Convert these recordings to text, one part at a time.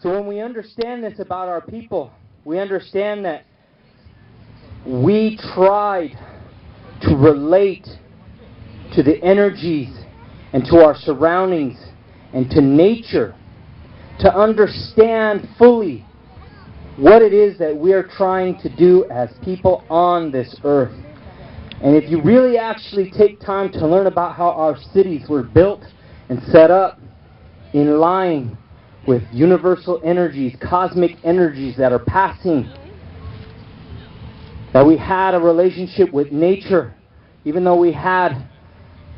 So when we understand this about our people, we understand that we tried to relate to the energies and to our surroundings and to nature to understand fully what it is that we're trying to do as people on this earth. And if you really actually take time to learn about how our cities were built and set up in line with universal energies, cosmic energies that are passing, that we had a relationship with nature, even though we had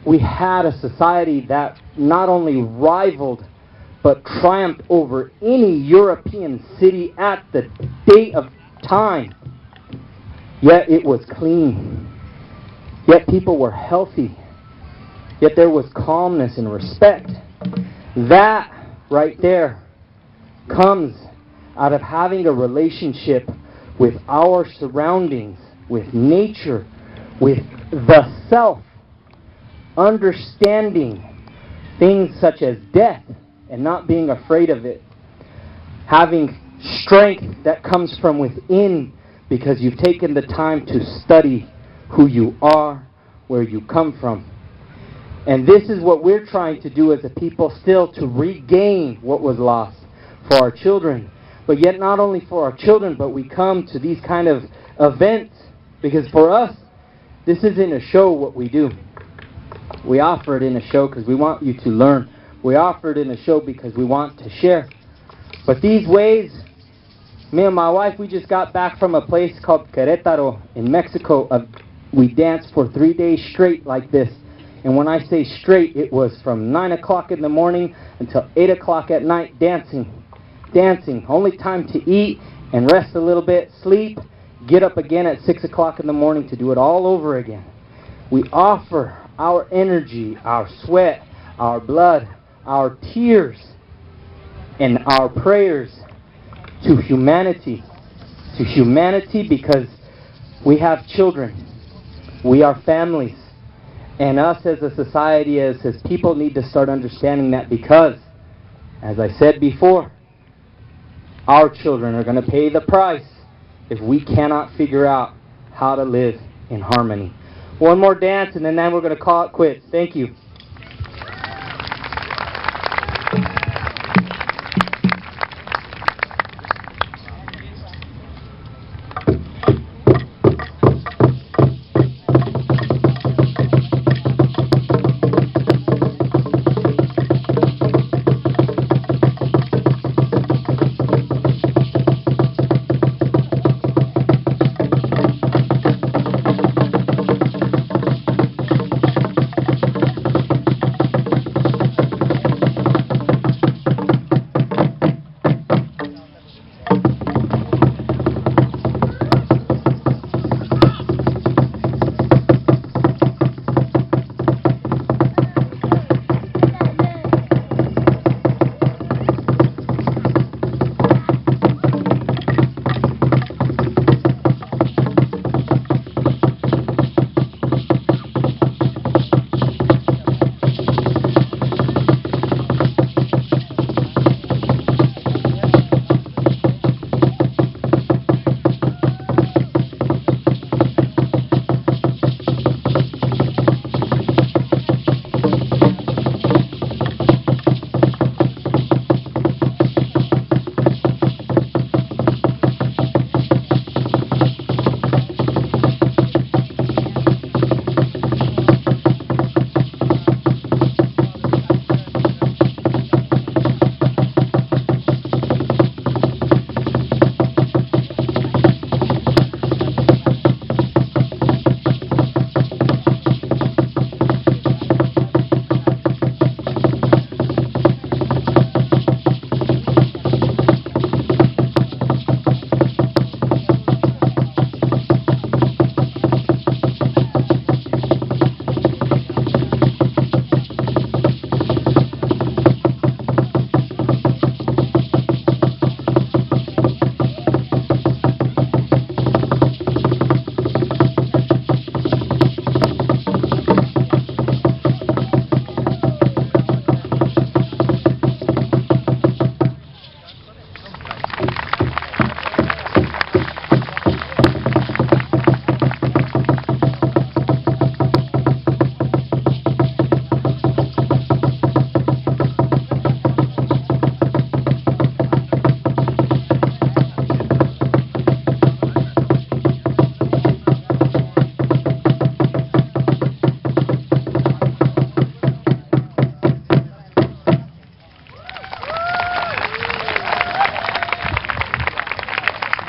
a society that not only rivaled but triumphed over any European city at the date of time. Yet it was clean. Yet people were healthy. Yet there was calmness and respect. That right there comes out of having a relationship with our surroundings, with nature, with the self, understanding things such as death and not being afraid of it, having strength that comes from within because you've taken the time to study who you are, where you come from. And this is what we're trying to do as a people still, to regain what was lost for our children. But yet not only for our children, but we come to these kind of events because for us, this isn't a show what we do. We offer it in a show because we want you to learn. We offer it in a show because we want to share. But these ways, me and my wife, we just got back from a place called Querétaro in Mexico. We danced for 3 days straight like this. And when I say straight, it was from 9 o'clock in the morning until 8 o'clock at night dancing. Dancing. Only time to eat and rest a little bit, sleep, get up again at 6 o'clock in the morning to do it all over again. We offer our energy, our sweat, our blood, our tears, and our prayers to humanity. To humanity because we have children. We are families. And us as a society, as people, need to start understanding that because, as I said before, our children are going to pay the price if we cannot figure out how to live in harmony. One more dance and then we're going to call it quits. Thank you.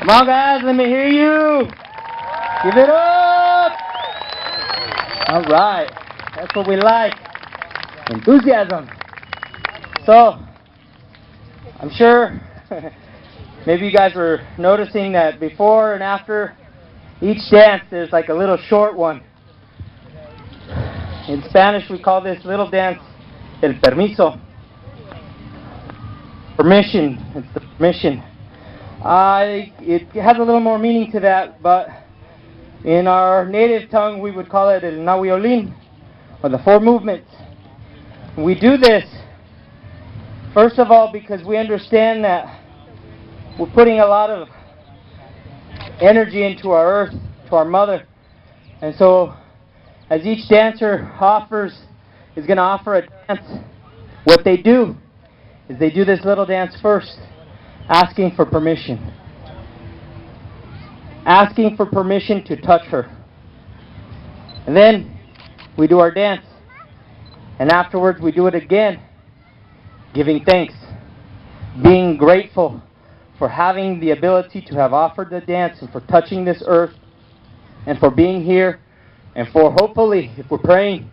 Come on, guys, let me hear you. Give it up. All right. That's what we like. Enthusiasm. So, I'm sure maybe you guys were noticing that before and after each dance there's like a little short one. In Spanish we call this little dance el permiso. Permission. It's the permission. It has a little more meaning to that, but in our native tongue we would call it el nahuiolin, or the four movements. We do this, first of all, because we understand that we're putting a lot of energy into our earth, to our mother. And so, as each dancer is going to offer a dance, what they do is they do this little dance first, asking for permission. Asking for permission to touch her. And then we do our dance. And afterwards we do it again, giving thanks, being grateful for having the ability to have offered the dance and for touching this earth and for being here and for hopefully, if we're praying,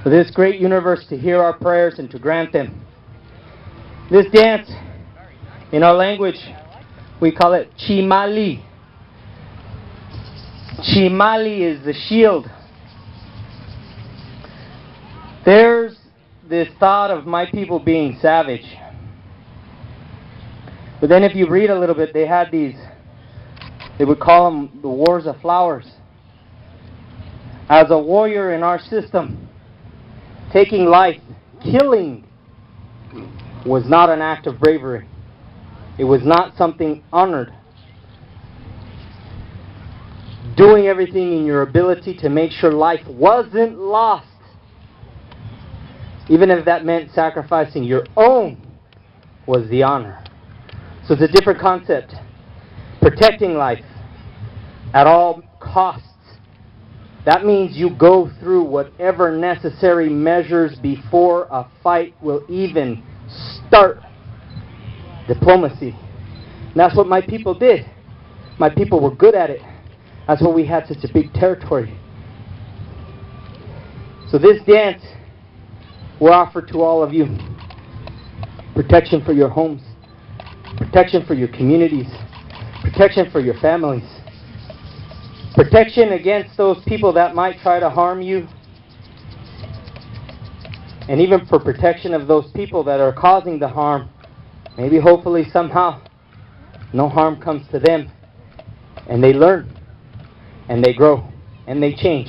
for this great universe to hear our prayers and to grant them. This dance, in our language, we call it chimali. Chimali is the shield. There's this thought of my people being savage. But then if you read a little bit, they had these, they would call them the wars of flowers. As a warrior in our system, taking life, killing, was not an act of bravery. It was not something honored. Doing everything in your ability to make sure life wasn't lost, even if that meant sacrificing your own, was the honor. So it's a different concept. Protecting life at all costs. That means you go through whatever necessary measures before a fight will even start. Diplomacy. And that's what my people did. My people were good at it. That's why we had such a big territory. So this dance will offer to all of you protection for your homes, protection for your communities, protection for your families, protection against those people that might try to harm you, and even for protection of those people that are causing the harm. Maybe hopefully somehow no harm comes to them, and they learn, and they grow, and they change,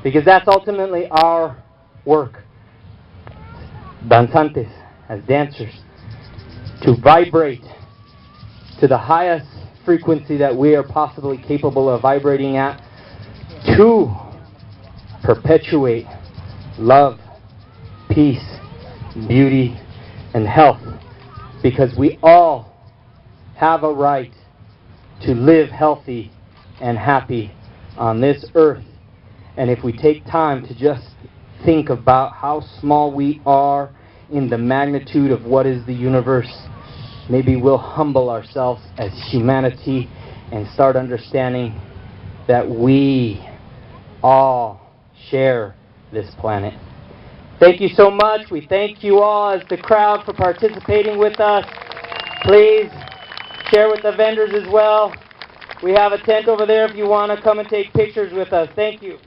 because that's ultimately our work. Danzantes, as dancers, to vibrate to the highest frequency that we are possibly capable of vibrating at, to perpetuate love, peace, beauty, and health, because we all have a right to live healthy and happy on this earth. And if we take time to just think about how small we are in the magnitude of what is the universe, maybe we'll humble ourselves as humanity and start understanding that we all share this planet. Thank you so much. We thank you all as the crowd for participating with us. Please share with the vendors as well. We have a tent over there if you want to come and take pictures with us. Thank you.